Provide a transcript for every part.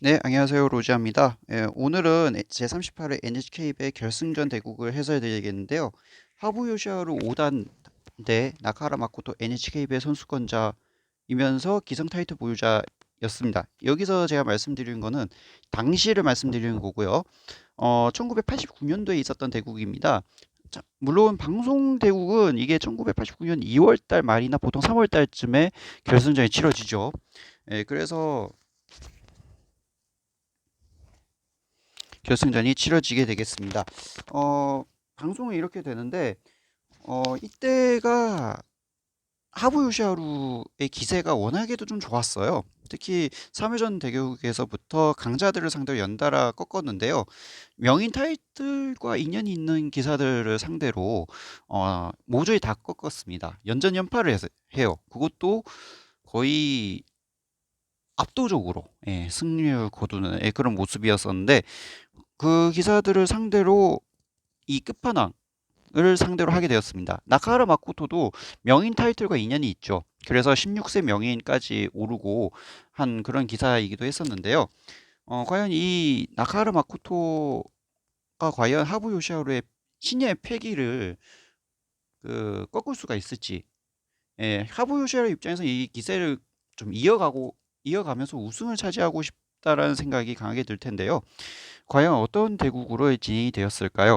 네, 안녕하세요. 로지아입니다. 오늘은 제38회 NHK배 결승전 대국을 해설해 드리겠는데요. 하부 요시아루 5단 대 나카하라 마코토 NHK배 선수권자이면서 기성 타이틀 보유자였습니다. 여기서 제가 말씀드리는 거는 당시를 말씀드리는 거고요. 1989년도에 있었던 대국입니다. 자, 물론 방송 대국은 이게 1989년 2월 달 말이나 보통 3월 달쯤에 결승전이 치러지죠. 그래서 결승전이 치러지게 되겠습니다. 방송은 이렇게 되는데 이때가 하부 요시하루의 기세가 워낙에도 좀 좋았어요. 특히 3회전 대격에서부터 강자들을 상대로 연달아 꺾었는데요. 명인 타이틀과 인연이 있는 기사들을 상대로 모조리 다 꺾었습니다. 연전 연파를 해요. 그것도 거의 압도적으로 승리를 거두는 그런 모습이었었는데 그 기사들을 상대로 이 끝판왕을 상대로 하게 되었습니다. 나카하라 마코토도 명인 타이틀과 인연이 있죠. 그래서 16세 명인까지 오르고 한 그런 기사이기도 했었는데요. 과연 이 나카하라 마코토가 과연 하부 요시하루의 신의 패기를 꺾을 수가 있을지. 하부 요시하루 입장에서 이 기세를 좀 이어가면서 우승을 차지하고 싶다라는 생각이 강하게 들 텐데요. 과연 어떤 대국으로 진행이 되었을까요?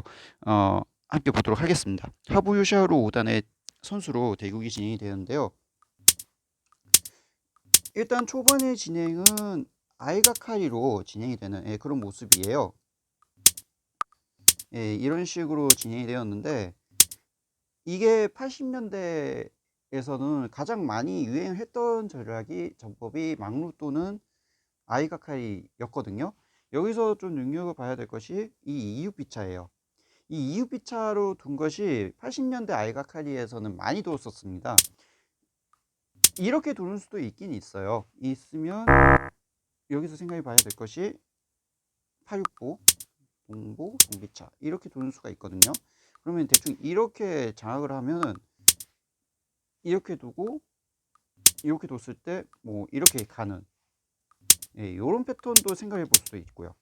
함께 보도록 하겠습니다. 하부 요시아루 5단의 선수로 대국이 진행이 되는데요. 일단 초반의 진행은 아이가카리로 진행이 되는 그런 모습이에요. 이런 식으로 진행이 되었는데 이게 80년대에서는 가장 많이 유행했던 전법이 막루 또는 아이가카리였거든요. 여기서 좀 눈여겨 봐야 될 것이 이 이육비차예요. 이 이육비차로 둔 것이 80년대 알가카리에서는 많이 두었었습니다. 이렇게 두는 수도 있긴 있어요. 있으면 여기서 생각해 봐야 될 것이 869, 동보, 동비차 이렇게 두는 수가 있거든요. 그러면 대충 이렇게 장악을 하면은 이렇게 두고 이렇게 뒀을 때 뭐 이렇게 가는 이런 패턴도 생각해 볼 수도 있고요.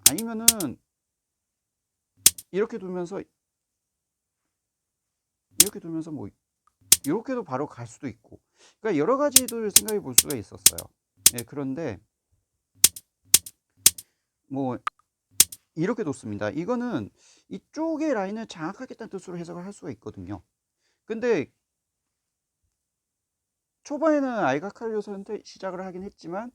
아니면은 이렇게 두면서 뭐 이렇게도 바로 갈 수도 있고, 그러니까 여러 가지들 생각해 볼 수가 있었어요. 그런데 뭐 이렇게 뒀습니다. 이거는 이쪽의 라인을 장악하겠다는 뜻으로 해석을 할 수가 있거든요. 근데 초반에는 알가칼리오서 시작을 하긴 했지만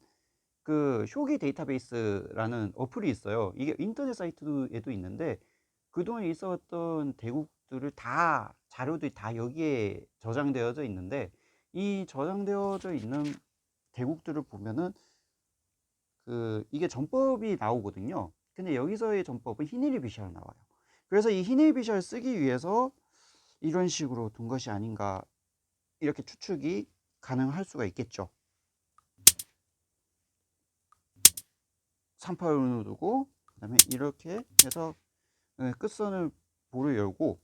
그 쇼기 데이터베이스라는 어플이 있어요. 이게 인터넷 사이트에도 있는데 그동안 있었던 대국들을 다 자료들이 다 여기에 저장되어져 있는데 이 저장되어져 있는 대국들을 보면은 이게 전법이 나오거든요. 근데 여기서의 전법은 히니리 비샬 나와요. 그래서 이 히니리 비샬 쓰기 위해서 이런 식으로 둔 것이 아닌가, 이렇게 추측이 가능할 수가 있겠죠. 38을 두고 그다음에 이렇게 해서 끝선을 볼을 열고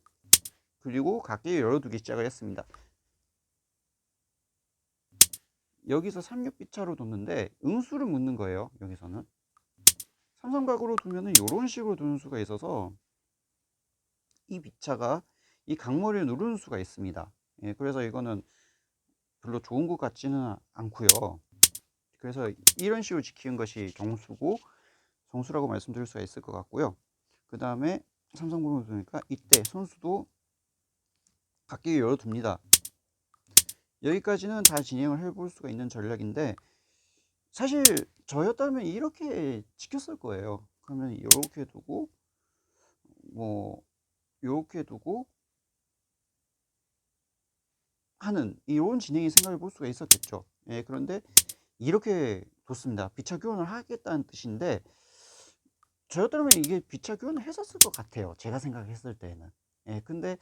그리고 각기 열어두기 시작을 했습니다. 여기서 36비차로 뒀는데 응수를 묻는 거예요. 여기서는 삼삼각으로 두면은 이런 식으로 두는 수가 있어서 이 비차가 이 각머리를 누르는 수가 있습니다. 그래서 이거는 별로 좋은 것 같지는 않고요. 그래서 이런 식으로 지키는 것이 정수라고 말씀드릴 수가 있을 것 같고요. 그 다음에 삼성번호 두니까 이때 선수도 각기 열어둡니다. 여기까지는 다 진행을 해볼 수가 있는 전략인데 사실 저였다면 이렇게 지켰을 거예요. 그러면 이렇게 두고 뭐 이렇게 두고 하는 이런 진행이 생각해 볼 수가 있었겠죠. 그런데 이렇게 뒀습니다. 비차 교환을 하겠다는 뜻인데 저였다면 이게 비차 교환을 했었을 것 같아요. 제가 생각했을 때는. 근데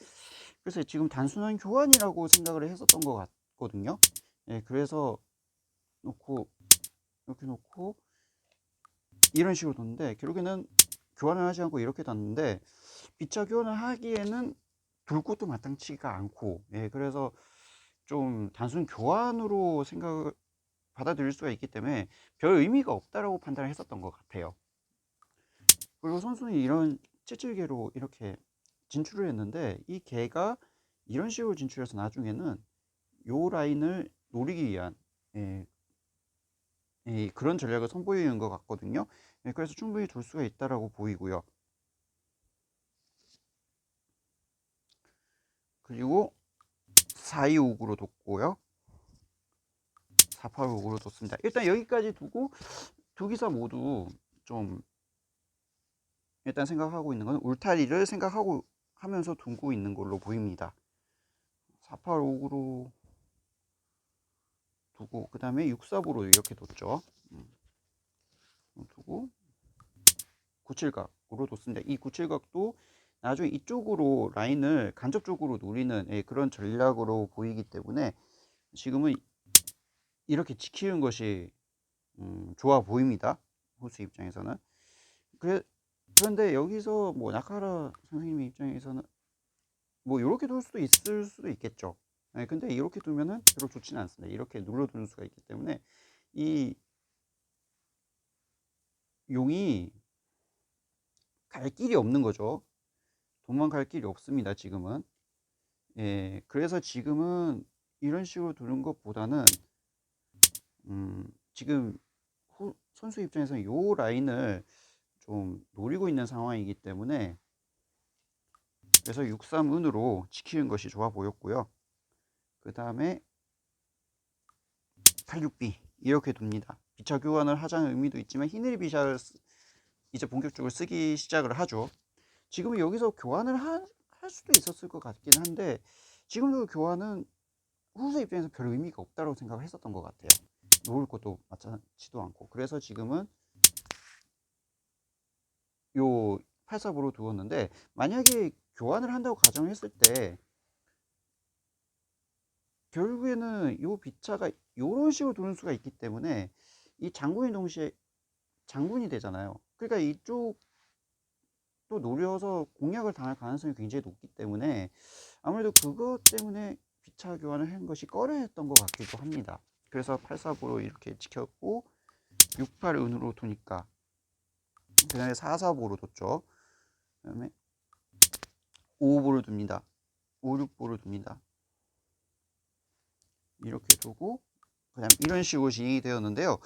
그래서 지금 단순한 교환이라고 생각을 했었던 것 같거든요. 그래서 놓고 이렇게 놓고 이런 식으로 뒀는데 결국에는 교환을 하지 않고 이렇게 뒀는데 비차 교환을 하기에는 둘 곳도 마땅치가 않고 그래서 좀 단순 교환으로 생각을 받아들일 수가 있기 때문에 별 의미가 없다라고 판단을 했었던 것 같아요. 그리고 선수는 이런 찌질개로 이렇게 진출을 했는데, 이 개가 이런 식으로 진출해서 나중에는 요 라인을 노리기 위한, 예, 그런 전략을 선보이는 것 같거든요. 예, 그래서 충분히 둘 수가 있다라고 보이고요. 그리고 425으로 뒀고요. 485으로 뒀습니다. 일단 여기까지 두고 두 기사 모두 좀 일단 생각하고 있는 건 울타리를 생각하고 하면서 두고 있는 걸로 보입니다. 485으로 두고 그 다음에 645로 이렇게 뒀죠. 두고 97각으로 뒀습니다. 이 97각도 나중에 이쪽으로 라인을 간접적으로 노리는 그런 전략으로 보이기 때문에 지금은 이렇게 지키는 것이 좋아 보입니다. 호수 입장에서는. 그런데 여기서 뭐 나카라 선생님의 입장에서는 뭐 이렇게 둘 수도 있을 수도 있겠죠. 근데 이렇게 두면은 별로 좋지는 않습니다. 이렇게 눌러두는 수가 있기 때문에 이 용이 갈 길이 없는 거죠. 도망갈 길이 없습니다. 지금은. 그래서 지금은 이런 식으로 두는 것보다는 지금 선수 입장에서는 이 라인을 좀 노리고 있는 상황이기 때문에 그래서 6-3은으로 지키는 것이 좋아 보였고요. 그 다음에 8-6B 이렇게 둡니다. 비차 교환을 하자는 의미도 있지만 히늘이 비샤를 이제 본격적으로 쓰기 시작을 하죠. 지금은 여기서 교환을 할 수도 있었을 것 같긴 한데 지금도 교환은 후수 입장에서 별 의미가 없다고 생각을 했었던 것 같아요. 놓을 것도 맞지도 않고. 그래서 지금은 요 8-4으로 두었는데 만약에 교환을 한다고 가정했을 때 결국에는 요 비차가 요런 식으로 두는 수가 있기 때문에 이 장군이 동시에 장군이 되잖아요. 그러니까 이쪽 또 노려서 공략을 당할 가능성이 굉장히 높기 때문에 아무래도 그것 때문에 비차 교환을 한 것이 꺼려했던 것 같기도 합니다. 그래서 8-4으로 이렇게 지켰고 6-8은으로 두니까 그 다음에 4-4보로 뒀죠. 그 다음에 5보를 둡니다. 5-6보를 둡니다. 이렇게 두고 그 다음에 이런 식으로 진행이 되었는데요.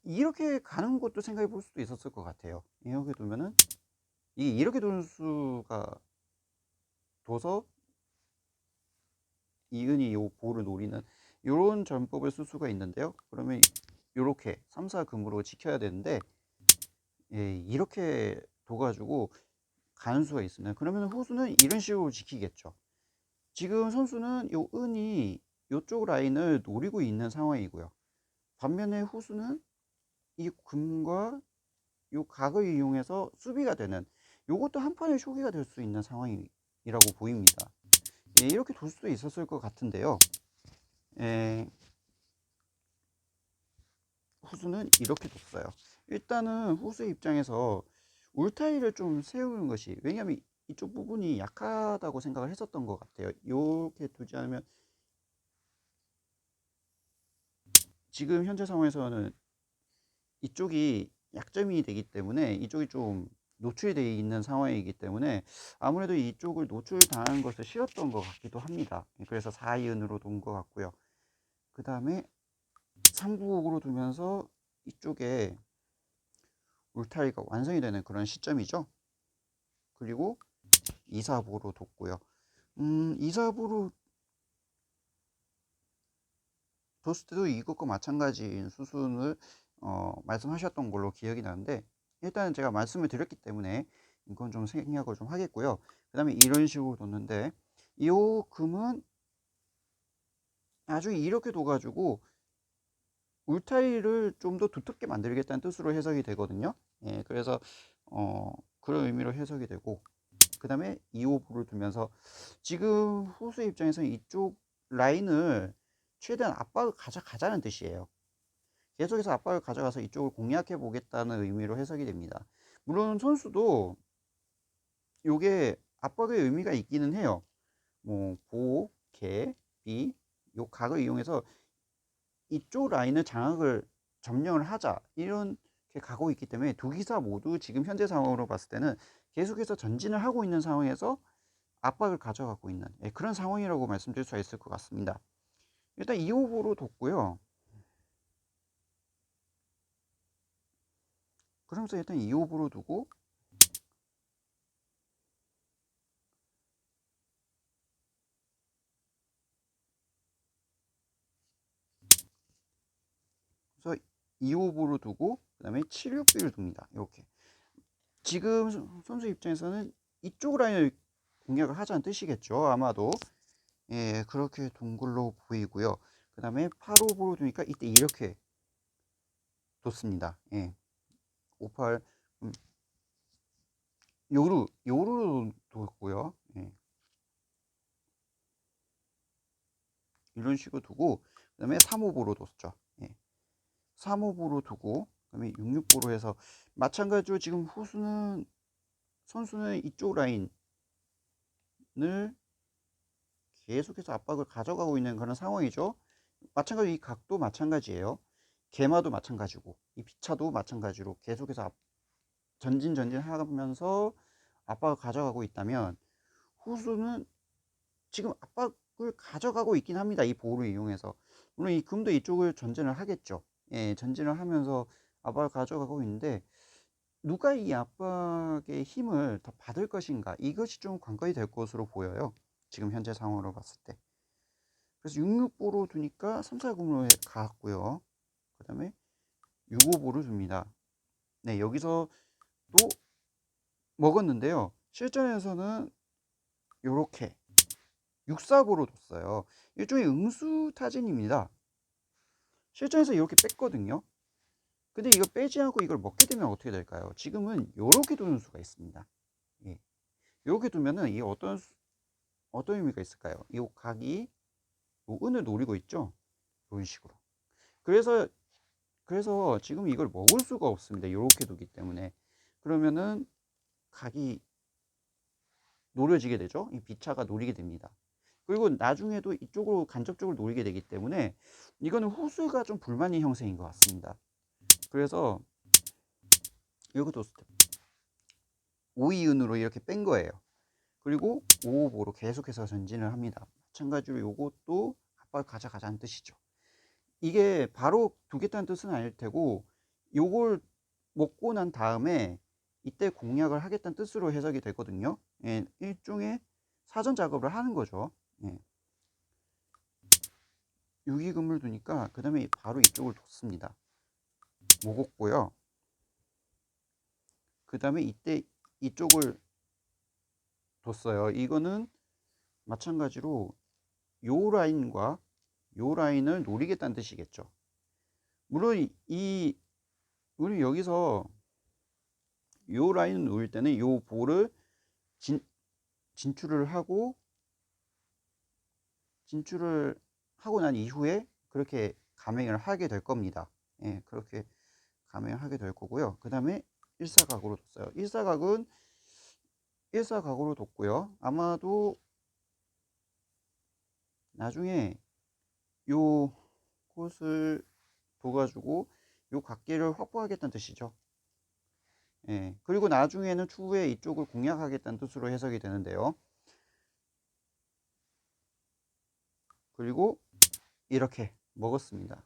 이렇게 가는 것도 생각해 볼 수도 있었을 것 같아요. 이렇게 두면은 이렇게 두는 수가 둬서 이은이 요 보를 노리는 이런 전법을 쓸 수가 있는데요. 그러면 이렇게 3-4금으로 지켜야 되는데 이렇게 둬가지고 가는 수가 있습니다. 그러면 후수는 이런 식으로 지키겠죠. 지금 선수는 요 은이 이쪽 라인을 노리고 있는 상황이고요. 반면에 후수는 이 금과 요 각을 이용해서 수비가 되는 요것도 한판의 쇼기가 될 수 있는 상황이라고 보입니다. 이렇게 둘 수도 있었을 것 같은데요. 후수는 이렇게 뒀어요. 일단은 후수 입장에서 울타리를 좀 세우는 것이, 왜냐하면 이쪽 부분이 약하다고 생각을 했었던 것 같아요. 이렇게 두지 않으면 지금 현재 상황에서는 이쪽이 약점이 되기 때문에 이쪽이 좀 노출이 되어 있는 상황이기 때문에 아무래도 이쪽을 노출당하는 것을 싫었던 것 같기도 합니다. 그래서 4이은으로 둔 것 같고요. 그 다음에 3구옥으로 두면서 이쪽에 울타리가 완성이 되는 그런 시점이죠. 그리고 2-4부로 뒀고요. 2-4부로 뒀을 때도 이것과 마찬가지인 수순을 말씀하셨던 걸로 기억이 나는데 일단은 제가 말씀을 드렸기 때문에 이건 좀 생략을 좀 하겠고요. 그 다음에 이런 식으로 뒀는데 이 금은 나중에 이렇게 둬가지고 울타리를 좀 더 두텁게 만들겠다는 뜻으로 해석이 되거든요. 그래서 그런 의미로 해석이 되고 그 다음에 2-5부를 두면서 지금 후수 입장에서는 이쪽 라인을 최대한 압박을 가져가자는 뜻이에요. 계속해서 압박을 가져가서 이쪽을 공략해 보겠다는 의미로 해석이 됩니다. 물론 선수도 요게 압박의 의미가 있기는 해요. 뭐 보, 개, 비, 요 각을 이용해서 이쪽 라인을 장악을 점령을 하자 이렇게 가고 있기 때문에 두 기사 모두 지금 현재 상황으로 봤을 때는 계속해서 전진을 하고 있는 상황에서 압박을 가져가고 있는 그런 상황이라고 말씀드릴 수가 있을 것 같습니다. 일단 2호보로 뒀고요. 그러면서 일단 2호보로 두고 그래서 2호보로 두고 그 다음에 7육비를 둡니다. 이렇게 지금 선수 입장에서는 이쪽 라인을 공략을 하자는 뜻이겠죠. 아마도 그렇게 둔 걸로 보이고요. 그 다음에 8호보로 두니까 이때 이렇게 뒀습니다. 58 요루로 뒀고요. 이런 식으로 두고 그 다음에 3호보로 뒀죠. 3호보로 두고 그 다음에 66보로 해서 마찬가지로 지금 선수는 이쪽 라인을 계속해서 압박을 가져가고 있는 그런 상황이죠. 마찬가지로 이 각도 마찬가지예요. 개마도 마찬가지고 이 비차도 마찬가지로 계속해서 전진하면서 압박을 가져가고 있다면 후수는 지금 압박을 가져가고 있긴 합니다. 이 보호를 이용해서. 물론 이 금도 이쪽을 전진을 하겠죠. 전진을 하면서 압박을 가져가고 있는데 누가 이 압박의 힘을 더 받을 것인가, 이것이 좀 관건이 될 것으로 보여요. 지금 현재 상황으로 봤을 때. 그래서 66보로 두니까 340으로 갔고요. 그 다음에 65보를 줍니다. 네, 여기서 또 먹었는데요. 실전에서는 이렇게 6사보로 뒀어요. 일종의 응수타진입니다. 실전에서 이렇게 뺐거든요. 근데 이거 빼지 않고 이걸 먹게 되면 어떻게 될까요? 지금은 이렇게 두는 수가 있습니다. 이렇게 두면은 이게 어떤 의미가 있을까요? 이 각이 이 은을 노리고 있죠. 이런 식으로. 그래서 지금 이걸 먹을 수가 없습니다. 이렇게 두기 때문에. 그러면은 각이 노려지게 되죠. 이 비차가 노리게 됩니다. 그리고 나중에도 이쪽으로 간접적으로 노리게 되기 때문에 이거는 호수가 좀 불만이 형성인 것 같습니다. 그래서 이것도 5이은으로 이렇게 뺀 거예요. 그리고 5호보로 계속해서 전진을 합니다. 마찬가지로 이것도 압박을 가져가자는 뜻이죠. 이게 바로 두겠다는 뜻은 아닐 테고 요걸 먹고 난 다음에 이때 공략을 하겠다는 뜻으로 해석이 되거든요. 일종의 사전 작업을 하는 거죠. 유기금을 두니까 그 다음에 바로 이쪽을 뒀습니다. 먹었고요. 그 다음에 이때 이쪽을 뒀어요. 이거는 마찬가지로 요 라인과 요 라인을 노리겠다는 뜻이겠죠. 물론 우리 여기서 요 라인을 노릴 때는 요 볼을 진출을 하고 난 이후에 그렇게 감행을 하게 될 겁니다. 그렇게 감행을 하게 될 거고요. 그 다음에 일사각으로 뒀어요. 일사각은 일사각으로 뒀고요. 아마도 나중에 요 곳을 둬가지고 요 각기를 확보하겠다는 뜻이죠. 그리고 나중에는 추후에 이쪽을 공략하겠다는 뜻으로 해석이 되는데요. 그리고 이렇게 먹었습니다.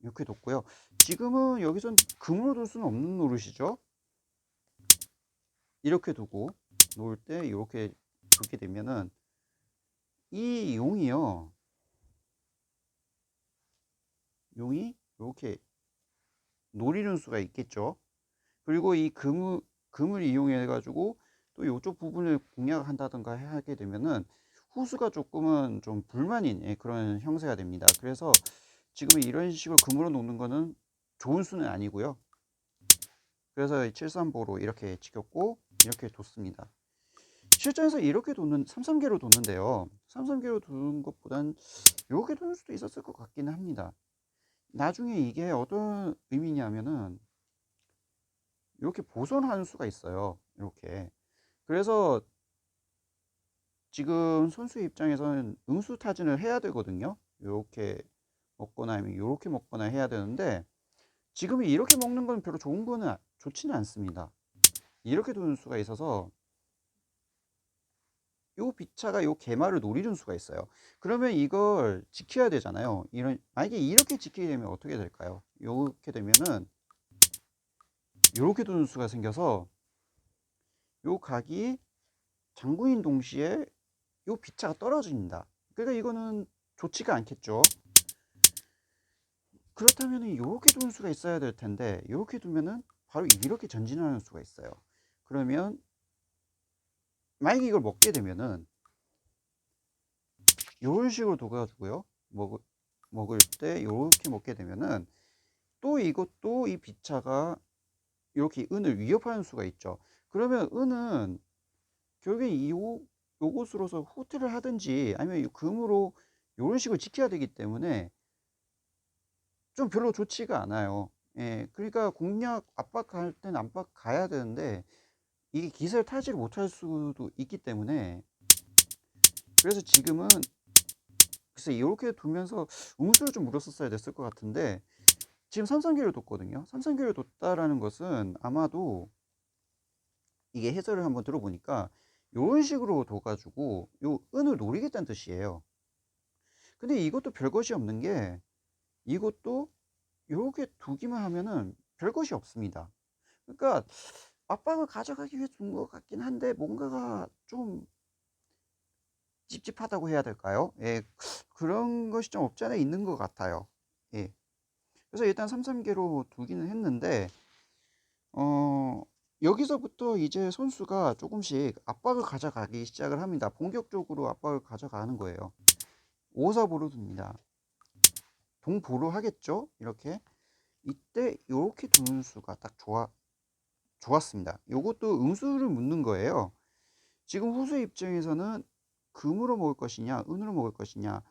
이렇게 뒀고요. 지금은 여기선 금으로 둘 수는 없는 노릇이죠. 이렇게 두고 놓을 때 이렇게 두게 되면은 이 용이 이렇게 노리는 수가 있겠죠. 그리고 이 금을 이용해 가지고 또 이쪽 부분을 공략한다든가 하게 되면은 후수가 조금은 좀 불만인 그런 형태가 됩니다. 그래서 지금 이런 식으로 금으로 놓는 거는 좋은 수는 아니고요. 그래서 7-3보로 이렇게 지켰고 이렇게 뒀습니다. 실전에서 이렇게 뒀는 3-3개로 뒀는데요. 3-3개로 두는 것보단 이렇게 두는 수도 있었을 것 같기는 합니다. 나중에 이게 어떤 의미냐면은 이렇게 보존하는 수가 있어요. 이렇게. 그래서 지금 선수 입장에서는 응수타진을 해야 되거든요. 요렇게 먹거나 아니면 요렇게 먹거나 해야 되는데, 지금은 이렇게 먹는 건 별로 좋지는 않습니다. 이렇게 두는 수가 있어서 요 비차가 요 개마를 노리는 수가 있어요. 그러면 이걸 지켜야 되잖아요. 만약에 이렇게 지키게 되면 어떻게 될까요? 이렇게 되면은 이렇게 두는 수가 생겨서 요 각이 장군인 동시에 요 비차가 떨어집니다. 그러니까 이거는 좋지가 않겠죠. 그렇다면 이렇게 두는 수가 있어야 될 텐데, 이렇게 두면은 바로 이렇게 전진하는 수가 있어요. 그러면 만약에 이걸 먹게 되면은 이런 식으로 둬가지고요, 먹을 때 이렇게 먹게 되면은 또 이것도 이 비차가 이렇게 은을 위협하는 수가 있죠. 그러면 은은 결국엔 요것으로서 후퇴를 하든지 아니면 이 금으로 이런 식으로 지켜야 되기 때문에 좀 별로 좋지가 않아요. 예, 그러니까 공략 압박할 때는 압박 가야 되는데 이게 기세를 타지를 못할 수도 있기 때문에, 그래서 지금은 글쎄 이렇게 두면서 음수를 좀 물었었어야 됐을 것 같은데, 지금 삼삼기를 뒀거든요. 삼삼기를 뒀다라는 것은 아마도 이게 해설을 한번 들어보니까 이런 식으로 둬가지고 요 은을 노리겠다는 뜻이에요. 근데 이것도 별것이 없는 게, 이것도 이렇게 두기만 하면은 별것이 없습니다. 그러니까 압박을 가져가기 위해 둔 것 같긴 한데 뭔가가 좀 찝찝하다고 해야 될까요? 예, 그런 것이 좀 없지 않아 있는 것 같아요. 예. 그래서 일단 3-3개로 두기는 했는데, 어, 여기서부터 이제 선수가 조금씩 압박을 가져가기 시작을 합니다. 본격적으로 압박을 가져가는 거예요. 5-4보로 둡니다. 동보로 하겠죠? 이렇게. 이때 이렇게 두는 수가 딱 좋았습니다. 이것도 음수를 묻는 거예요. 지금 후수의 입장에서는 금으로 먹을 것이냐, 은으로 먹을 것이냐,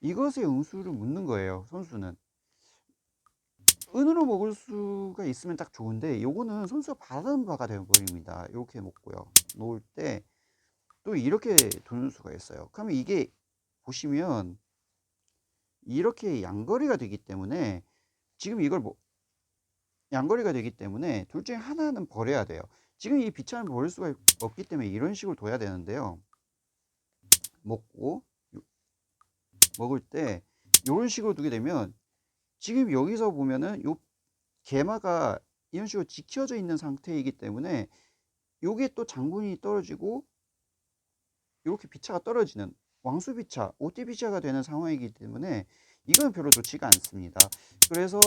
이것의 음수를 묻는 거예요, 선수는. 은으로 먹을 수가 있으면 딱 좋은데, 요거는 선수가 바라는 바가 되어버립니다. 이렇게 먹고요. 놓을 때 또 이렇게 두는 수가 있어요. 그러면 이게 보시면 이렇게 양거리가 되기 때문에, 지금 이걸 양거리가 되기 때문에 둘 중에 하나는 버려야 돼요. 지금 이 비참을 버릴 수가 없기 때문에 이런 식으로 둬야 되는데요. 먹을 때 이런 식으로 두게 되면, 지금 여기서 보면은 요 개마가 이런 식으로 지켜져 있는 상태이기 때문에 요게 또 장군이 떨어지고 이렇게 비차가 떨어지는 왕수 비차, 오티 비차가 되는 상황이기 때문에 이건 별로 좋지가 않습니다. 그래서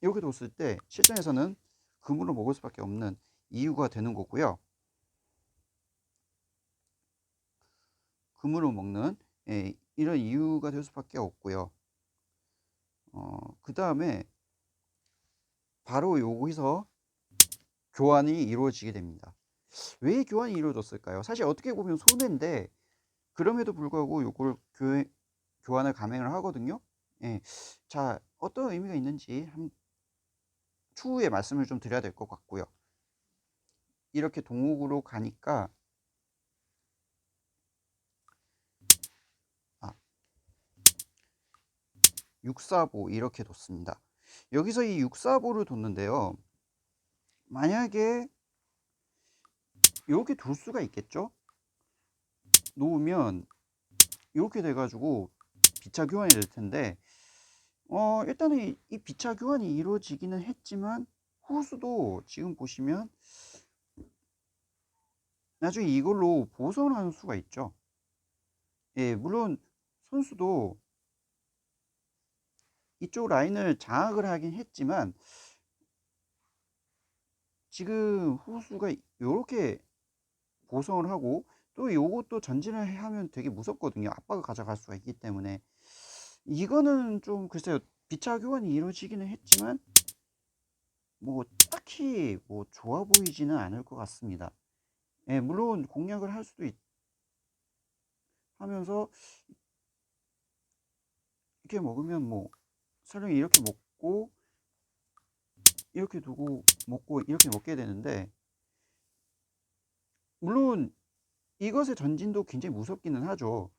이렇게 뒀을 때 실전에서는 금으로 먹을 수밖에 없는 이유가 되는 거고요. 금으로 먹는, 예, 이런 이유가 될 수밖에 없고요. 그 다음에 바로 여기서 교환이 이루어지게 됩니다. 왜 교환이 이루어졌을까요? 사실 어떻게 보면 손해인데 그럼에도 불구하고 이걸 교환을 감행을 하거든요. 예. 자, 어떤 의미가 있는지 추후에 말씀을 좀 드려야 될 것 같고요. 이렇게 동욱으로 가니까 6-4보 이렇게 뒀습니다. 여기서 이 6-4보를 뒀는데요. 만약에 이렇게 둘 수가 있겠죠? 놓으면 이렇게 돼가지고 비차 교환이 될 텐데, 일단은 이 비차 교환이 이루어지기는 했지만 후수도 지금 보시면 나중에 이걸로 보선하는 수가 있죠. 예, 물론 선수도 이쪽 라인을 장악을 하긴 했지만 지금 후수가 이렇게 보성을 하고 또 요것도 전진을 하면 되게 무섭거든요. 압박을 가져갈 수가 있기 때문에 이거는 좀 글쎄요, 비차 교환이 이루어지기는 했지만 뭐 딱히 뭐 좋아 보이지는 않을 것 같습니다. 예, 물론 공략을 할 수도 하면서 이렇게 먹으면 뭐 설령 이렇게 먹고 이렇게 두고 먹고 이렇게 먹게 되는데, 물론 이것의 전진도 굉장히 무섭기는 하죠.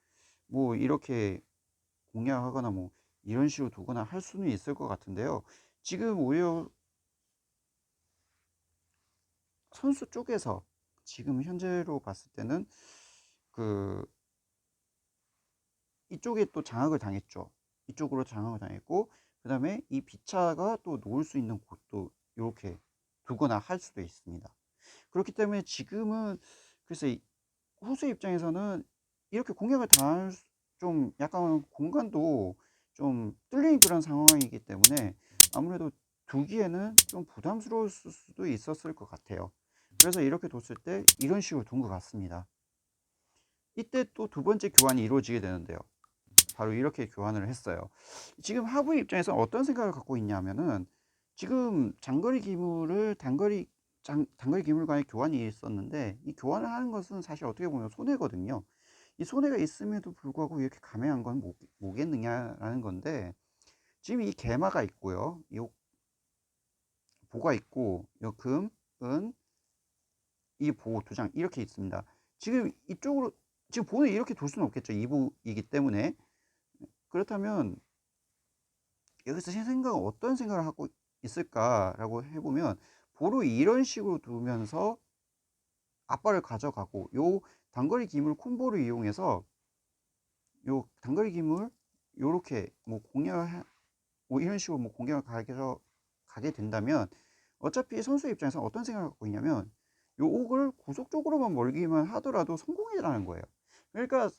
뭐 이렇게 공략하거나 뭐 이런 식으로 두거나 할 수는 있을 것 같은데요. 지금 오히려 선수 쪽에서 지금 현재로 봤을 때는 그 이쪽에 또 장악을 당했죠. 이쪽으로 장악을 당했고, 그 다음에 이 비차가 또 놓을 수 있는 곳도 이렇게 두거나 할 수도 있습니다. 그렇기 때문에 지금은 그래서 후수 입장에서는 이렇게 공략을 당할 좀 약간 공간도 좀 뚫린 그런 상황이기 때문에 아무래도 두기에는 좀 부담스러울 수도 있었을 것 같아요. 그래서 이렇게 뒀을 때 이런 식으로 둔 것 같습니다. 이때 또 두 번째 교환이 이루어지게 되는데요. 바로 이렇게 교환을 했어요. 지금 하부의 입장에서 어떤 생각을 갖고 있냐면은 지금 장거리 기물을 단거리 기물 간의 교환이 있었는데 이 교환을 하는 것은 사실 어떻게 보면 손해거든요. 이 손해가 있음에도 불구하고 이렇게 감행한 건 뭐겠느냐라는 건데 지금 이 개마가 있고요. 이 보가 있고 이 금, 은, 이 보 두 장 이렇게 있습니다. 지금 이쪽으로 지금 보는 이렇게 둘 수는 없겠죠. 2부이기 때문에 그렇다면 여기서 제 생각은 어떤 생각을 하고 있을까라고 해보면 보로 이런 식으로 두면서 앞발을 가져가고 요 단거리 기물 콤보를 이용해서 요 단거리 기물 요렇게 뭐 공략을 뭐 이런 식으로 뭐 공략을 가게 된다면 어차피 선수 입장에서 어떤 생각을 갖고 있냐면 요 옥을 구속 쪽으로만 몰기만 하더라도 성공이라는 거예요. 그러니까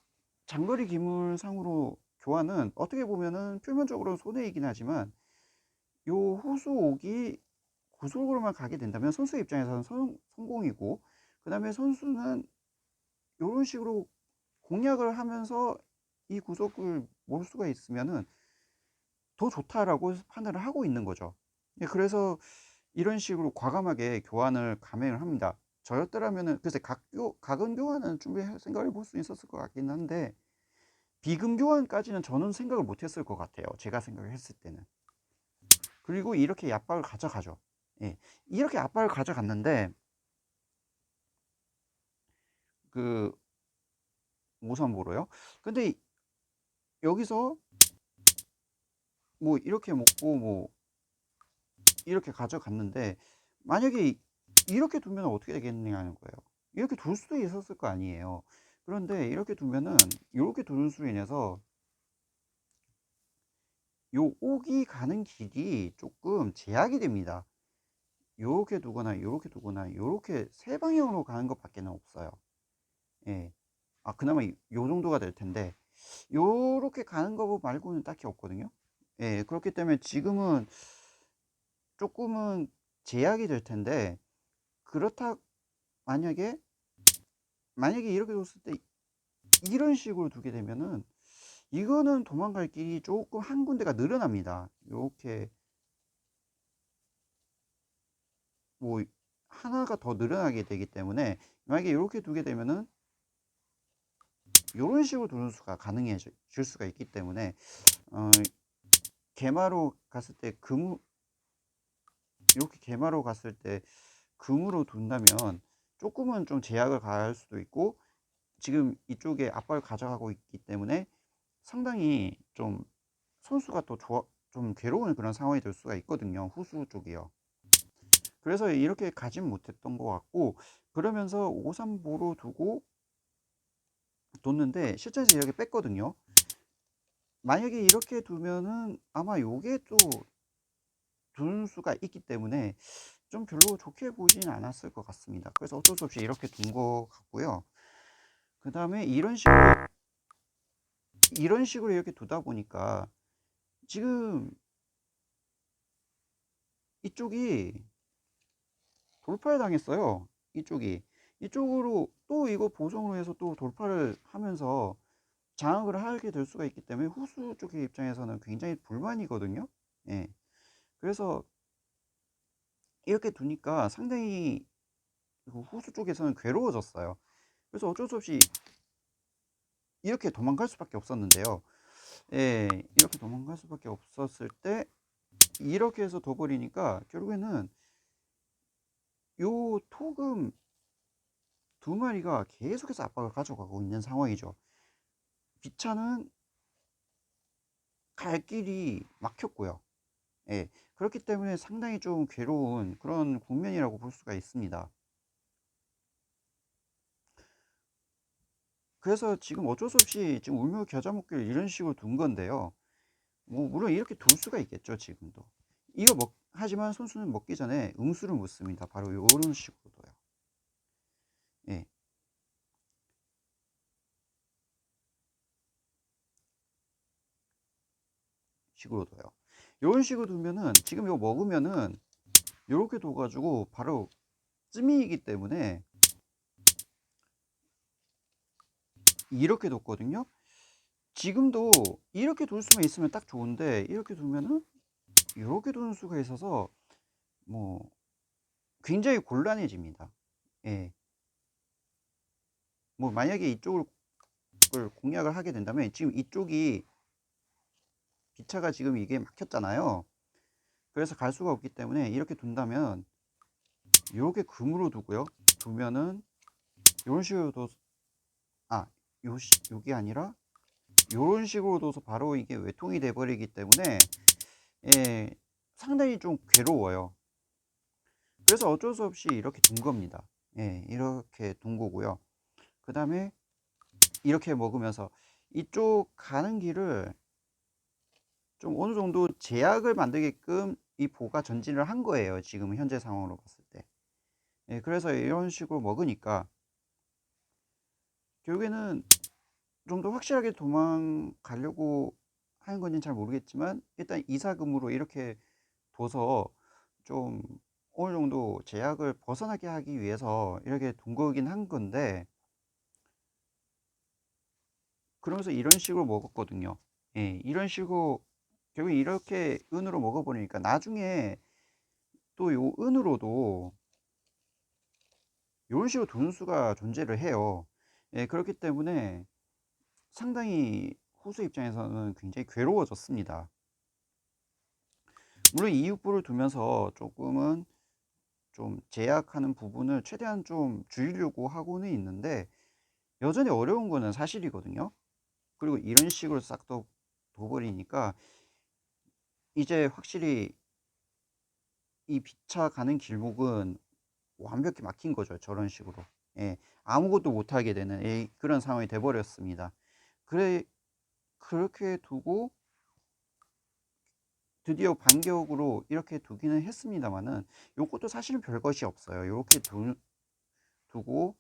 장거리 기물상으로 교환은 어떻게 보면은 표면적으로 손해이긴 하지만 요 호수옥이 구속으로만 가게 된다면 선수 입장에서는 성공이고 그 다음에 선수는 이런 식으로 공략을 하면서 이 구속을 몰 수가 있으면은 더 좋다라고 판단을 하고 있는 거죠. 예, 그래서 이런 식으로 과감하게 교환을 감행을 합니다. 저였더라면은 글쎄 각은 교환은 준비 생각해 볼 수 있었을 것 같긴 한데 비금 교환까지는 저는 생각을 못 했을 것 같아요. 제가 생각을 했을 때는. 그리고 이렇게 압박을 가져가죠. 예, 이렇게 압박을 가져갔는데 그 오선보로요. 근데 여기서 뭐 이렇게 먹고 뭐 이렇게 가져갔는데 만약에 이렇게 두면 어떻게 되겠느냐는 거예요. 이렇게 둘 수도 있었을 거 아니에요. 그런데 이렇게 두면은 이렇게 두는 수로 인해서 요 옥이 가는 길이 조금 제약이 됩니다. 요렇게 두거나 요렇게 두거나 요렇게 세 방향으로 가는 것밖에 없어요. 예. 아 그나마 요 정도가 될 텐데 요렇게 가는 거 말고는 딱히 없거든요. 예, 그렇기 때문에 지금은 조금은 제약이 될 텐데 그렇다 만약에 이렇게 뒀을 때 이런 식으로 두게 되면은 이거는 도망갈 길이 조금 한 군데가 늘어납니다. 이렇게 뭐 하나가 더 늘어나게 되기 때문에 만약에 이렇게 두게 되면은 이런 식으로 두는 수가 가능해질 수가 있기 때문에 개마로 갔을 때 이렇게 개마로 갔을 때 금으로 둔다면 조금은 좀 제약을 가할 수도 있고 지금 이쪽에 압박을 가져가고 있기 때문에 상당히 좀 선수가 좀 괴로운 그런 상황이 될 수가 있거든요. 후수 쪽이요. 그래서 이렇게 가진 못했던 것 같고 그러면서 5-3보로 두고 뒀는데 실전에서 이렇게 뺐거든요. 만약에 이렇게 두면은 아마 요게 또 두는 수가 있기 때문에 좀 별로 좋게 보진 않았을 것 같습니다. 그래서 어쩔 수 없이 이렇게 둔 것 같고요. 그 다음에 이런 식으로 이렇게 두다 보니까 지금 이쪽이 돌파를 당했어요. 이쪽으로 또 이거 보정을 해서 또 돌파를 하면서 장악을 하게 될 수가 있기 때문에 후수 쪽의 입장에서는 굉장히 불만이거든요. 예. 그래서 이렇게 두니까 상당히 후수 쪽에서는 괴로워졌어요. 그래서 어쩔 수 없이 이렇게 도망갈 수밖에 없었는데요. 예, 이렇게 도망갈 수밖에 없었을 때 이렇게 해서 둬버리니까 결국에는 요 토금 두 마리가 계속해서 압박을 가져가고 있는 상황이죠. 비차는 갈 길이 막혔고요. 예, 그렇기 때문에 상당히 좀 괴로운 그런 국면이라고 볼 수가 있습니다. 그래서 지금 어쩔 수 없이 지금 울며 겨자 먹기를 이런 식으로 둔 건데요. 뭐 물론 이렇게 둘 수가 있겠죠, 지금도. 하지만 선수는 먹기 전에 응수를 묻습니다. 바로 이런 식으로도요. 예, 식으로도요. 이런 식으로 두면은 지금 이거 먹으면은 이렇게 둬가지고 바로 찜이기 때문에 이렇게 뒀거든요. 지금도 이렇게 둘 수만 있으면 딱 좋은데 이렇게 두면은 이렇게 두는 수가 있어서 뭐 굉장히 곤란해집니다. 예. 뭐 만약에 이쪽을 공략을 하게 된다면 지금 이쪽이 기차가 지금 이게 막혔잖아요. 그래서 갈 수가 없기 때문에 이렇게 둔다면 이렇게 금으로 두고요. 두면은 이런 식으로 둬, 아, 요게 아니라 이런 식으로 둬서 바로 이게 외통이 돼 버리기 때문에 예, 상당히 좀 괴로워요. 그래서 어쩔 수 없이 이렇게 둔 겁니다. 예, 이렇게 둔 거고요. 그 다음에 이렇게 먹으면서 이쪽 가는 길을 좀 어느 정도 제약을 만들게끔 이 보가 전진을 한 거예요. 지금 현재 상황으로 봤을 때. 예, 그래서 이런 식으로 먹으니까 결국에는 좀 더 확실하게 도망가려고 하는 건지는 잘 모르겠지만 일단 이사금으로 이렇게 둬서 좀 어느 정도 제약을 벗어나게 하기 위해서 이렇게 둔 거긴 한 건데 그러면서 이런 식으로 먹었거든요. 예, 이런 식으로 결국 이렇게 은으로 먹어버리니까 나중에 또 요 은으로도 이런 식으로 두는 수가 존재를 해요. 예, 그렇기 때문에 상당히 후수 입장에서는 굉장히 괴로워졌습니다. 물론 이육부를 두면서 조금은 좀 제약하는 부분을 최대한 좀 줄이려고 하고는 있는데 여전히 어려운 거는 사실이거든요. 그리고 이런 식으로 싹 둬버리니까 이제 확실히 이 비차 가는 길목은 완벽히 막힌 거죠. 저런 식으로. 예, 아무것도 못하게 되는 그런 상황이 돼버렸습니다. 그래, 그렇게 두고 드디어 반격으로 이렇게 두기는 했습니다만은 요것도 사실은 별것이 없어요. 이렇게 두고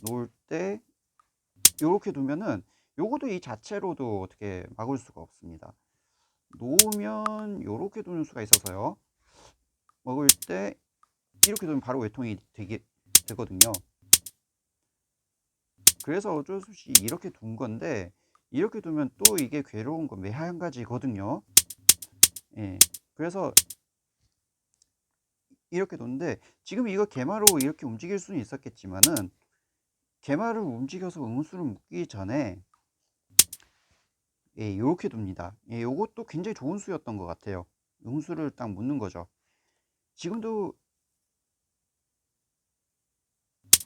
놓을 때 이렇게 두면은 요것도 이 자체로도 어떻게 막을 수가 없습니다. 놓으면 이렇게 두는 수가 있어서요. 먹을 때 이렇게 두면 바로 외통이 되거든요. 그래서 어쩔 수 없이 이렇게 둔 건데 이렇게 두면 또 이게 괴로운 건 매한 가지거든요. 예. 그래서 이렇게 뒀는데 지금 이거 개마로 이렇게 움직일 수는 있었겠지만은 개마를 움직여서 응수를 묶기 전에 예, 이렇게 둡니다. 예, 요것도 굉장히 좋은 수였던 것 같아요. 응수를 딱 묶는 거죠. 지금도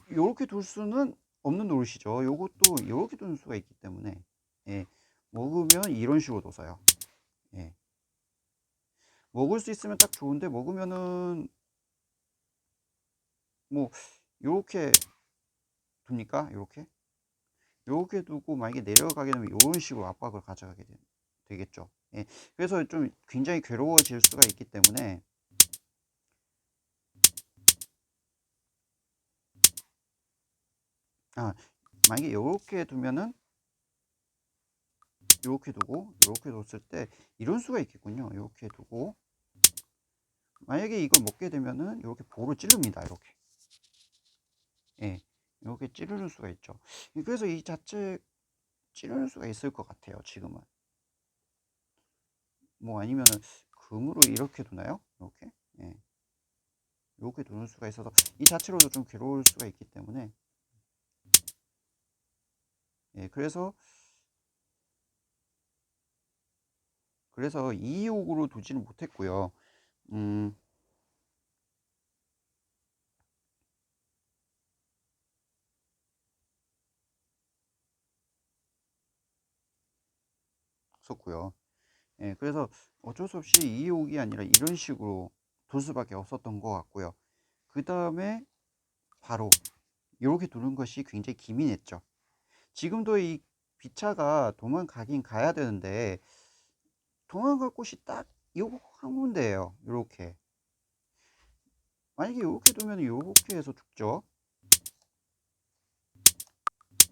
이렇게 둘 수는 없는 노릇이죠. 요것도 이렇게 두는 수가 있기 때문에 예, 먹으면 이런 식으로 둬서요. 예, 먹을 수 있으면 딱 좋은데 먹으면은 뭐 요렇게 둡니까? 요렇게 두고 만약에 내려가게 되면 이런 식으로 압박을 가져가게 되겠죠. 예, 그래서 좀 굉장히 괴로워질 수가 있기 때문에 만약에 이렇게 두면은 이렇게 두고 이렇게 뒀을 때 이런 수가 있겠군요. 이렇게 두고 만약에 이걸 먹게 되면은 이렇게 볼을 찌릅니다. 이렇게 예, 이렇게 찌르는 수가 있죠. 그래서 이 자체 찌르는 수가 있을 것 같아요. 지금은 뭐 아니면은 금으로 이렇게 두나요? 이렇게 예, 이렇게 두는 수가 있어서 이 자체로도 좀 괴로울 수가 있기 때문에 예, 그래서 226으로 두지는 못했고요. 음, 썼고요. 예, 그래서 어쩔 수 없이 2-5기 아니라 이런 식으로 둘 수밖에 없었던 것 같고요. 그 다음에 바로 이렇게 두는 것이 굉장히 기민했죠. 지금도 이 비차가 도망가긴 가야 되는데 도망갈 곳이 딱 요 한 군데예요. 요렇게. 만약에 요렇게 두면 요렇게 해서 죽죠.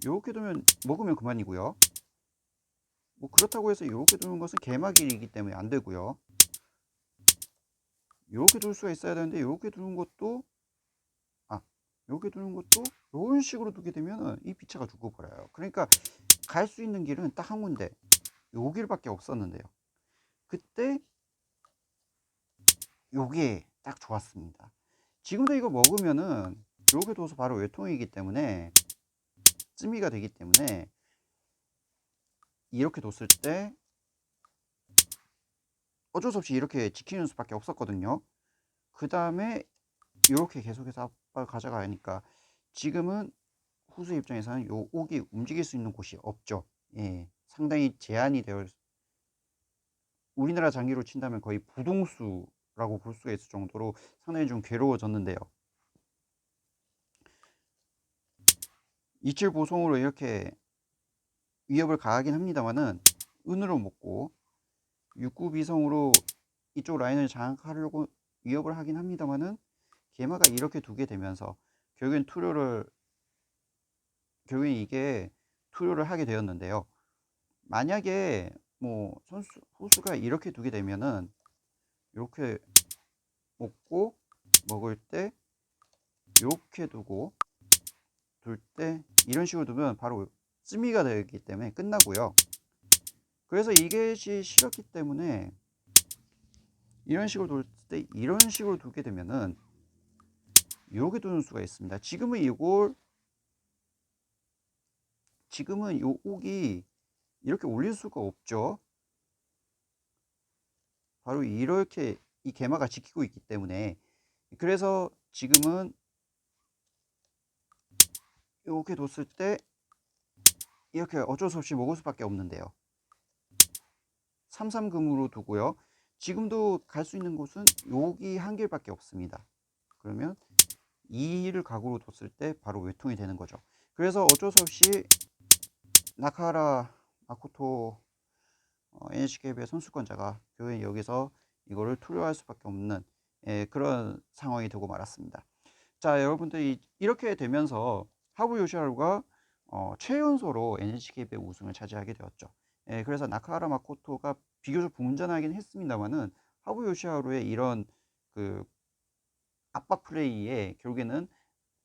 요렇게 두면 먹으면 그만이고요. 뭐 그렇다고 해서 요렇게 두는 것은 개막일이기 때문에 안 되고요. 요렇게 둘 수가 있어야 되는데 요렇게 두는 것도 요렇게 두는 것도 이런 식으로 두게 되면 이 비차가 죽어버려요. 그러니까 갈 수 있는 길은 딱 한 군데, 요 길밖에 없었는데요. 그때 요게 딱 좋았습니다. 지금도 이거 먹으면은 요렇게 둬서 바로 외통이기 때문에 찜이가 되기 때문에 이렇게 뒀을 때 어쩔 수 없이 이렇게 지키는 수밖에 없었거든요. 그 다음에 이렇게 계속해서 압박을 가져가니까 지금은 후수 입장에서는 요 옥이 움직일 수 있는 곳이 없죠. 예, 상당히 제한이 되어 우리나라 장기로 친다면 거의 부동수라고 볼 수가 있을 정도로 상당히 좀 괴로워졌는데요. 이칠 보송으로 이렇게 위협을 가하긴 합니다만은 은으로 먹고 육구비성으로 이쪽 라인을 장악하려고 위협을 하긴 합니다만은 개마가 이렇게 두게 되면서 결국엔 이게 투료를 하게 되었는데요. 만약에 뭐 후수가 이렇게 두게 되면은 이렇게 먹고 먹을 때 이렇게 두고 둘 때 이런 식으로 두면 바로 찜이가 되기 때문에 끝나고요. 그래서 이것이 싫었기 때문에 이런 식으로 둘 때 이런 식으로 두게 되면은 이렇게 두는 수가 있습니다. 지금은 요 옥이 이렇게 올릴 수가 없죠. 바로 이렇게 이 개마가 지키고 있기 때문에 그래서 지금은 이렇게 뒀을 때 이렇게 어쩔 수 없이 먹을 수밖에 없는데요. 3-3금으로 두고요. 지금도 갈 수 있는 곳은 여기 한 길밖에 없습니다. 그러면 2를 각으로 뒀을 때 바로 외통이 되는 거죠. 그래서 어쩔 수 없이 나카하라 마코토 NHK의 선수권자가 결국엔 여기서 이거를 투려할 수밖에 없는 그런 상황이 되고 말았습니다. 자, 여러분들이 이렇게 되면서 하부 요시하루가 최연소로 NHK배 우승을 차지하게 되었죠. 그래서 나카하라 마코토가 비교적 분전하긴 했습니다만은 하부 요시하루의 이런 그 압박 플레이에 결국에는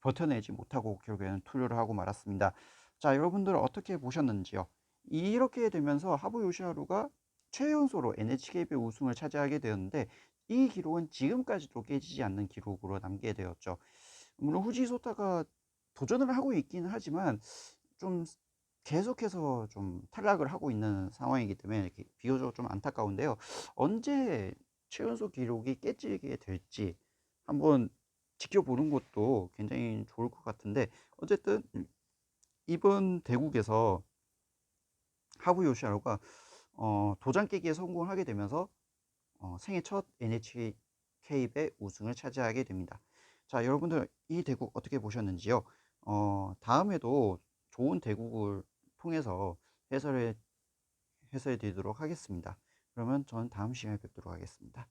버텨내지 못하고 결국에는 투려를 하고 말았습니다. 자, 여러분들 어떻게 보셨는지요? 이렇게 되면서 하부 요시하루가 최연소로 NHK배 우승을 차지하게 되었는데 이 기록은 지금까지도 깨지지 않는 기록으로 남게 되었죠. 물론 후지소타가 도전을 하고 있기는 하지만 좀 계속해서 좀 탈락을 하고 있는 상황이기 때문에 이렇게 비교적 좀 안타까운데요. 언제 최연소 기록이 깨지게 될지 한번 지켜보는 것도 굉장히 좋을 것 같은데 어쨌든 이번 대국에서 하부 요시하루가 도장 깨기에 성공을 하게 되면서 생애 첫 NHK배 우승을 차지하게 됩니다. 자, 여러분들 이 대국 어떻게 보셨는지요? 다음에도 좋은 대국을 통해서 해설해 드리도록 하겠습니다. 그러면 저는 다음 시간에 뵙도록 하겠습니다.